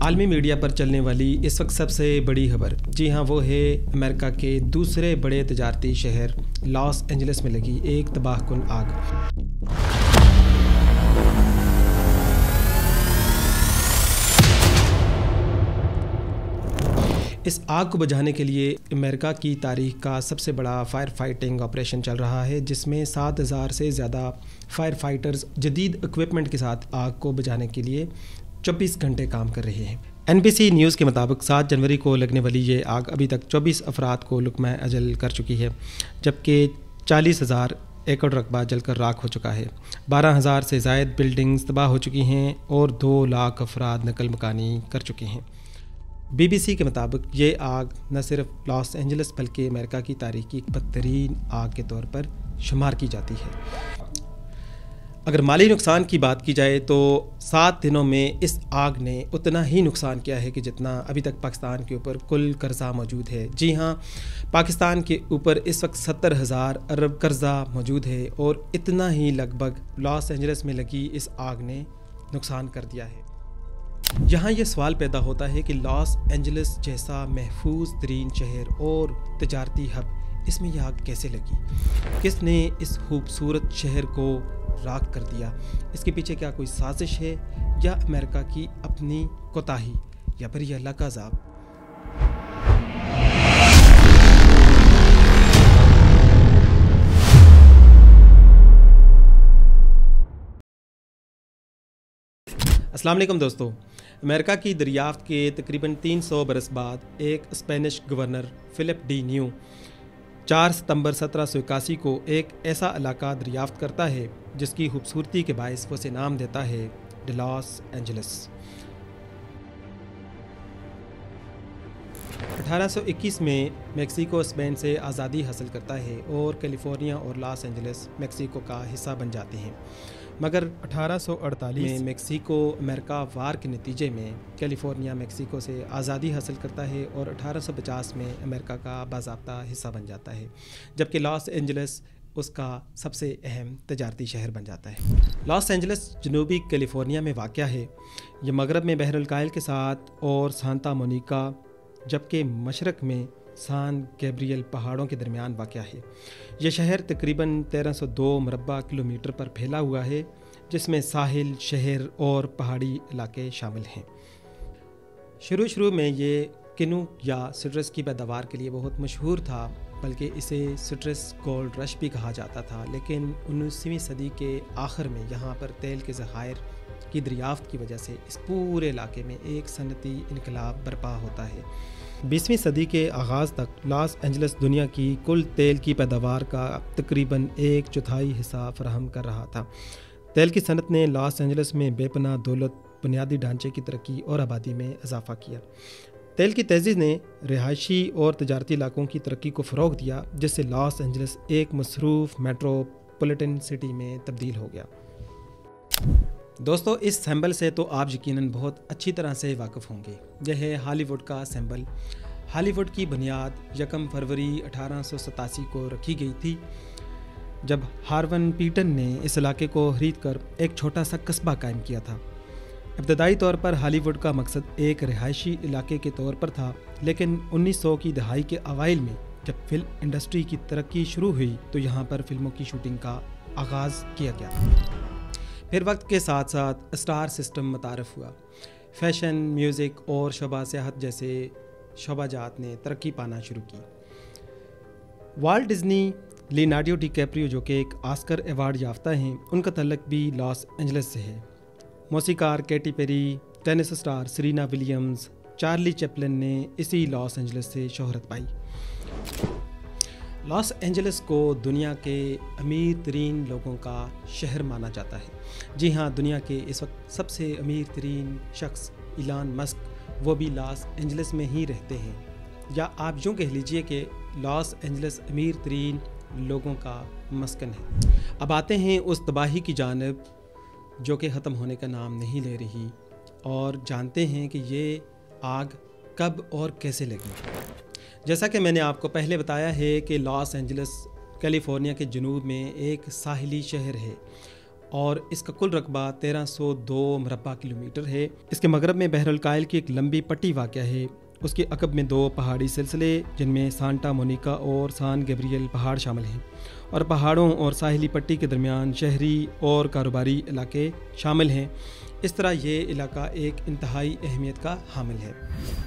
عالمی میڈیا پر چلنے والی اس وقت سب سے بڑی خبر، جی ہاں وہ ہے امریکہ کے دوسرے بڑے تجارتی شہر لاس اینجلس میں لگی ایک تباہ کن آگ۔ اس آگ کو بجھانے کے لیے امریکہ کی تاریخ کا سب سے بڑا فائر فائٹنگ آپریشن چل رہا ہے، جس میں 7,000 سے زیادہ فائر فائٹرز جدید اکوپمنٹ کے ساتھ آگ کو بجھانے کے لیے 24 گھنٹے کام کر رہے ہیں۔ NBC نیوز کے مطابق 7 جنوری کو لگنے والی یہ آگ ابھی تک 24 افراد کو لقمہ اجل کر چکی ہے، جبکہ 40,000 ایکڑ رقبہ جل کر راکھ ہو چکا ہے۔ 12,000 سے زائد بلڈنگز تباہ ہو چکی ہیں اور 2 لاکھ افراد نقل مکانی کر چکے ہیں۔ BBC کے مطابق یہ آگ نہ صرف لاس اینجلس بلکہ امریکہ کی تاریخ کی بدترین آگ کے طور پر شمار کی جاتی ہے۔ اگر مالی نقصان کی بات کی جائے تو 7 دنوں میں اس آگ نے اتنا ہی نقصان کیا ہے کہ جتنا ابھی تک پاکستان کے اوپر کل قرضہ موجود ہے۔ جی ہاں، پاکستان کے اوپر اس وقت 70,000 ارب قرضہ موجود ہے اور اتنا ہی لگ بھگ لاس اینجلس میں لگی اس آگ نے نقصان کر دیا ہے۔ یہاں یہ سوال پیدا ہوتا ہے کہ لاس اینجلس جیسا محفوظ ترین شہر اور تجارتی ہب، اس میں یہ آگ کیسے لگی؟ کس نے اس خوبصورت شہر کو راکھ کر دیا؟ اس کے پیچھے کیا کوئی سازش ہے یا امریکہ کی اپنی کوتاہی یا پھر یہ اللہ کا عذاب؟ السلام علیکم دوستو۔ امریکہ کی دریافت کے تقریباً 300 برس بعد ایک Spanish governor flip D new 4 ستمبر 1781 کو ایک ایسا علاقہ دریافت کرتا ہے جس کی خوبصورتی کے باعث وہ اسے نام دیتا ہے لاس اینجلس۔ 1821 میں میکسیکو اسپین سے آزادی حاصل کرتا ہے اور کیلیفورنیا اور لاس اینجلس میکسیکو کا حصہ بن جاتے ہیں، مگر 1848 میں میکسیکو امریکہ وار کے نتیجے میں کیلیفورنیا میکسیکو سے آزادی حاصل کرتا ہے اور 1850 میں امریکہ کا باضابطہ حصہ بن جاتا ہے، جبکہ لاس اینجلس اس کا سب سے اہم تجارتی شہر بن جاتا ہے۔ لاس اینجلس جنوبی کیلیفورنیا میں واقع ہے۔ یہ مغرب میں بحر الکاہل کے ساتھ اور سانتا مونیکا، جبکہ مشرق میں سان گیبریل پہاڑوں کے درمیان واقع ہے۔ یہ شہر تقریباً 1302 مربع کلومیٹر پر پھیلا ہوا ہے، جس میں ساحل، شہر اور پہاڑی علاقے شامل ہیں۔ شروع میں یہ کنو یا سٹرس کی پیداوار کے لیے بہت مشہور تھا، بلکہ اسے سٹرس گولڈ رش بھی کہا جاتا تھا، لیکن 19ویں صدی کے آخر میں یہاں پر تیل کے ذخائر کی دریافت کی وجہ سے اس پورے علاقے میں ایک صنعتی انقلاب برپا ہوتا ہے۔ 20ویں صدی کے آغاز تک لاس اینجلس دنیا کی کل تیل کی پیداوار کا تقریباً 1/4 حصہ فراہم کر رہا تھا۔ تیل کی صنعت نے لاس اینجلس میں بے پناہ دولت، بنیادی ڈھانچے کی ترقی اور آبادی میں اضافہ کیا۔ تیل کی تیزی نے رہائشی اور تجارتی علاقوں کی ترقی کو فروغ دیا، جس سے لاس اینجلس ایک مصروف میٹروپولیٹن سٹی میں تبدیل ہو گیا۔ دوستو، اس سمبل سے تو آپ یقیناً بہت اچھی طرح سے واقف ہوں گے۔ یہ ہے ہالی ووڈ کا سمبل۔ ہالی ووڈ کی بنیاد 1 فروری 1887 کو رکھی گئی تھی، جب ہارون پیٹن نے اس علاقے کو خرید کر ایک چھوٹا سا قصبہ قائم کیا تھا۔ ابتدائی طور پر ہالی ووڈ کا مقصد ایک رہائشی علاقے کے طور پر تھا، لیکن 1900 کی دہائی کے اوائل میں جب فلم انڈسٹری کی ترقی شروع ہوئی تو یہاں پر فلموں کی شوٹنگ کا آغاز کیا گیا۔ پھر وقت کے ساتھ ساتھ اسٹار سسٹم متعارف ہوا۔ فیشن، میوزک اور شعبہ سیاحت جیسے شعبہ جات نے ترقی پانا شروع کی۔ والٹ ڈزنی، لیونارڈو ڈی کیپریو جو کہ ایک آسکر ایوارڈ یافتہ ہیں، ان کا تعلق بھی لاس اینجلس سے ہے۔ موسیقار Katy Perry, tennis star Serena Williams, Charlie Chaplin نے اسی لاس اینجلس سے شہرت پائی۔ لاس اینجلس کو دنیا کے امیر ترین لوگوں کا شہر مانا جاتا ہے۔ جی ہاں، دنیا کے اس وقت سب سے امیر ترین شخص ایلان مسک، وہ بھی لاس اینجلس میں ہی رہتے ہیں، یا آپ یوں کہہ لیجئے کہ لاس اینجلس امیر ترین لوگوں کا مسکن ہے۔ اب آتے ہیں اس تباہی کی جانب جو کہ ختم ہونے کا نام نہیں لے رہی، اور جانتے ہیں کہ یہ آگ کب اور کیسے لگی۔ جیسا کہ میں نے آپ کو پہلے بتایا ہے کہ لاس اینجلس کیلیفورنیا کے جنوب میں ایک ساحلی شہر ہے، اور اس کا کل رقبہ 1302 مربع کلومیٹر ہے۔ اس کے مغرب میں بحر الکاہل کی ایک لمبی پٹی واقع ہے۔ اس کے عقب میں 2 پہاڑی سلسلے جن میں سانٹا مونیکا اور سان گیبریل پہاڑ شامل ہیں، اور پہاڑوں اور ساحلی پٹی کے درمیان شہری اور کاروباری علاقے شامل ہیں۔ اس طرح یہ علاقہ ایک انتہائی اہمیت کا حامل ہے۔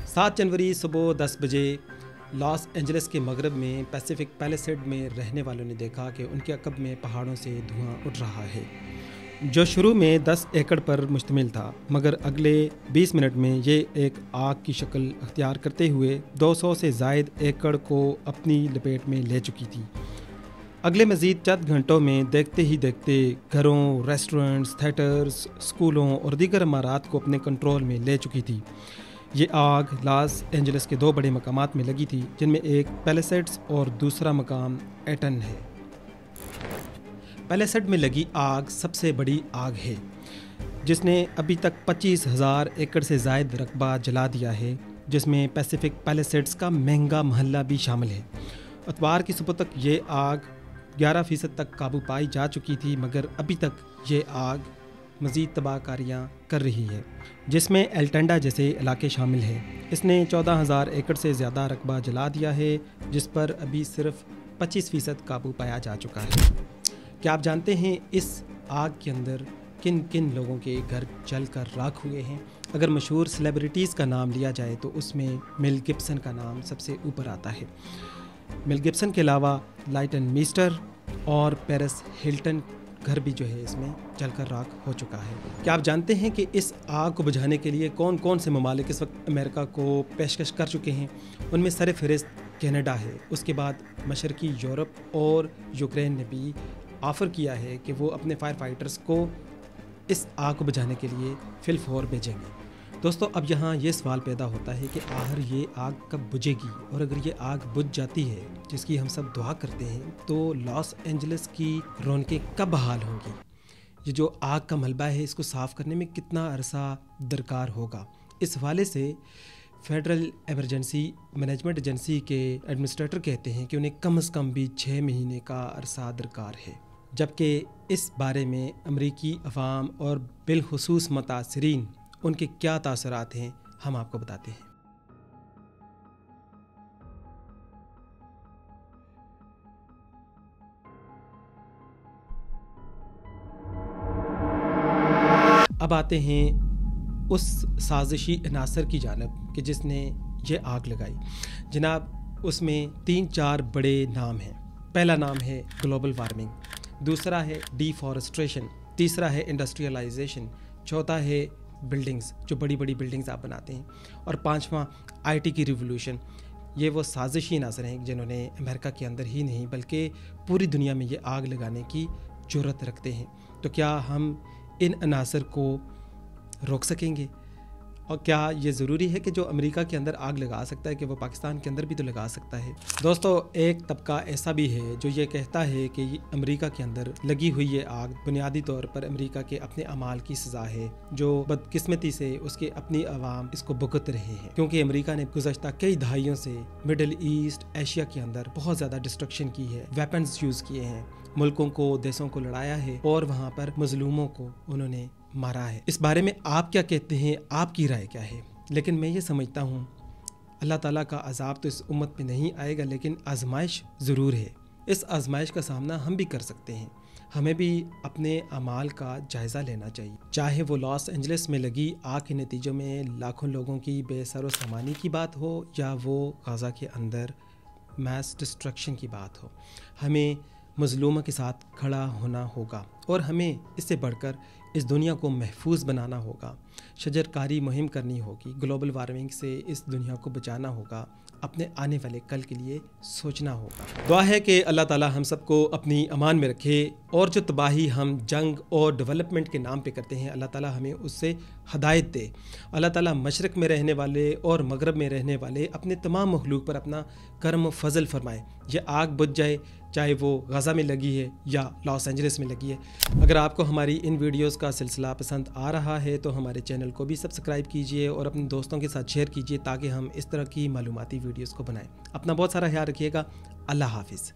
7 جنوری صبح 10 بجے لاس اینجلس کے مغرب میں پیسیفک پیلیسیڈ میں رہنے والوں نے دیکھا کہ ان کے عقب میں پہاڑوں سے دھواں اٹھ رہا ہے، جو شروع میں 10 ایکڑ پر مشتمل تھا، مگر اگلے 20 منٹ میں یہ ایک آگ کی شکل اختیار کرتے ہوئے 200 سے زائد ایکڑ کو اپنی لپیٹ میں لے چکی تھی۔ اگلے مزید چند گھنٹوں میں دیکھتے ہی دیکھتے گھروں، ریسٹورنٹس، تھیٹرز، اسکولوں اور دیگر عمارات کو اپنے کنٹرول میں لے چکی تھی۔ یہ آگ لاس اینجلس کے 2 بڑے مقامات میں لگی تھی، جن میں ایک پیلیسیڈز اور دوسرا مقام ایٹن ہے۔ پیلیسیڈ میں لگی آگ سب سے بڑی آگ ہے، جس نے ابھی تک 25,000 ایکڑ سے زائد رقبہ جلا دیا ہے، جس میں پیسیفک پیلیسیڈز کا مہنگا محلہ بھی شامل ہے۔ اتوار کی صبح تک یہ آگ 11% تک قابو پائی جا چکی تھی، مگر ابھی تک یہ آگ مزید تباہ کاریاں کر رہی ہے، جس میں ایلٹنڈا جیسے علاقے شامل ہیں۔ اس نے 14,000 ایکڑ سے زیادہ رقبہ جلا دیا ہے، جس پر ابھی صرف 25% قابو پایا جا چکا ہے۔ کیا آپ جانتے ہیں اس آگ کے اندر کن کن لوگوں کے گھر جل کر راکھ ہوئے ہیں؟ اگر مشہور سیلیبریٹیز کا نام لیا جائے تو اس میں میل گبسن کا نام سب سے اوپر آتا ہے۔ میل گبسن کے علاوہ لائٹن میسٹر اور پیرس ہلٹن گھر بھی جو ہے اس میں جل کر راکھ ہو چکا ہے۔ کیا آپ جانتے ہیں کہ اس آگ کو بجھانے کے لیے کون کون سے ممالک اس وقت امریکہ کو پیشکش کر چکے ہیں؟ ان میں سر فہرست کینیڈا ہے، اس کے بعد مشرقی یورپ اور یوکرین نے بھی آفر کیا ہے کہ وہ اپنے فائر فائٹرز کو اس آگ کو بجھانے کے لیے فی الفور بھیجیں گے۔ دوستو، اب یہاں یہ سوال پیدا ہوتا ہے کہ آخر یہ آگ کب بجھے گی، اور اگر یہ آگ بجھ جاتی ہے، جس کی ہم سب دعا کرتے ہیں، تو لاس اینجلس کی رونقیں کب بحال ہوں گی؟ یہ جو آگ کا ملبہ ہے، اس کو صاف کرنے میں کتنا عرصہ درکار ہوگا؟ اس حوالے سے فیڈرل ایمرجنسی مینجمنٹ ایجنسی کے ایڈمنسٹریٹر کہتے ہیں کہ انہیں کم از کم بھی 6 مہینے کا عرصہ درکار ہے، جبکہ اس بارے میں امریکی عوام اور بالخصوص متاثرین ان کے کیا تاثرات ہیں، ہم آپ کو بتاتے ہیں۔ اب آتے ہیں اس سازشی عناصر کی جانب کہ جس نے یہ آگ لگائی۔ جناب، اس میں 3-4 بڑے نام ہیں۔ پہلا نام ہے گلوبل وارمنگ، دوسرا ہے ڈی فارسٹریشن، تیسرا ہے انڈسٹریلائزیشن، چوتھا ہے بلڈنگز، جو بڑی بڑی بلڈنگز آپ بناتے ہیں، اور 5واں IT کی ریولوشن۔ یہ وہ سازشی عناصر ہیں جنہوں نے امریکہ کے اندر ہی نہیں بلکہ پوری دنیا میں یہ آگ لگانے کی جرأت رکھتے ہیں۔ تو کیا ہم ان عناصر کو روک سکیں گے؟ اور کیا یہ ضروری ہے کہ جو امریکہ کے اندر آگ لگا سکتا ہے کہ وہ پاکستان کے اندر بھی تو لگا سکتا ہے؟ دوستو، ایک طبقہ ایسا بھی ہے جو یہ کہتا ہے کہ امریکہ کے اندر لگی ہوئی یہ آگ بنیادی طور پر امریکہ کے اپنے اعمال کی سزا ہے، جو بدقسمتی سے اس کے اپنی عوام اس کو بھگت رہے ہیں، کیونکہ امریکہ نے گزشتہ کئی دہائیوں سے مڈل ایسٹ، ایشیا کے اندر بہت زیادہ ڈسٹرکشن کی ہے، ویپنز یوز کیے ہیں، ملکوں کو، دیسوں کو لڑایا ہے، اور وہاں پر مظلوموں کو انہوں نے مارا ہے۔ اس بارے میں آپ کیا کہتے ہیں؟ آپ کی رائے کیا ہے؟ لیکن میں یہ سمجھتا ہوں اللہ تعالیٰ کا عذاب تو اس امت پہ نہیں آئے گا، لیکن آزمائش ضرور ہے۔ اس آزمائش کا سامنا ہم بھی کر سکتے ہیں۔ ہمیں بھی اپنے اعمال کا جائزہ لینا چاہیے، چاہے وہ لاس اینجلس میں لگی آگ کے نتیجوں میں لاکھوں لوگوں کی بے سر و سامانی کی بات ہو، یا وہ غزہ کے اندر میس ڈسٹرکشن کی بات ہو۔ ہمیں مظلوموں کے ساتھ کھڑا ہونا ہوگا، اور ہمیں اس سے بڑھ کر اس دنیا کو محفوظ بنانا ہوگا، شجر کاری مہم کرنی ہوگی، گلوبل وارمنگ سے اس دنیا کو بچانا ہوگا، اپنے آنے والے کل کے لیے سوچنا ہوگا۔ دعا ہے کہ اللہ تعالیٰ ہم سب کو اپنی امان میں رکھے، اور جو تباہی ہم جنگ اور ڈیولپمنٹ کے نام پہ کرتے ہیں، اللہ تعالیٰ ہمیں اس سے ہدایت دے۔ اللہ تعالیٰ مشرق میں رہنے والے اور مغرب میں رہنے والے اپنے تمام مخلوق پر اپنا کرم و فضل فرمائے۔ یہ آگ بجھ جائے، چاہے وہ غزہ میں لگی ہے یا لاس اینجلس میں لگی ہے۔ اگر آپ کو ہماری ان ویڈیوز کا سلسلہ پسند آ رہا ہے تو ہمارے چینل کو بھی سبسکرائب کیجئے اور اپنے دوستوں کے ساتھ شیئر کیجئے، تاکہ ہم اس طرح کی معلوماتی ویڈیوز کو بنائیں۔ اپنا بہت سارا خیال رکھیے گا۔ اللہ حافظ۔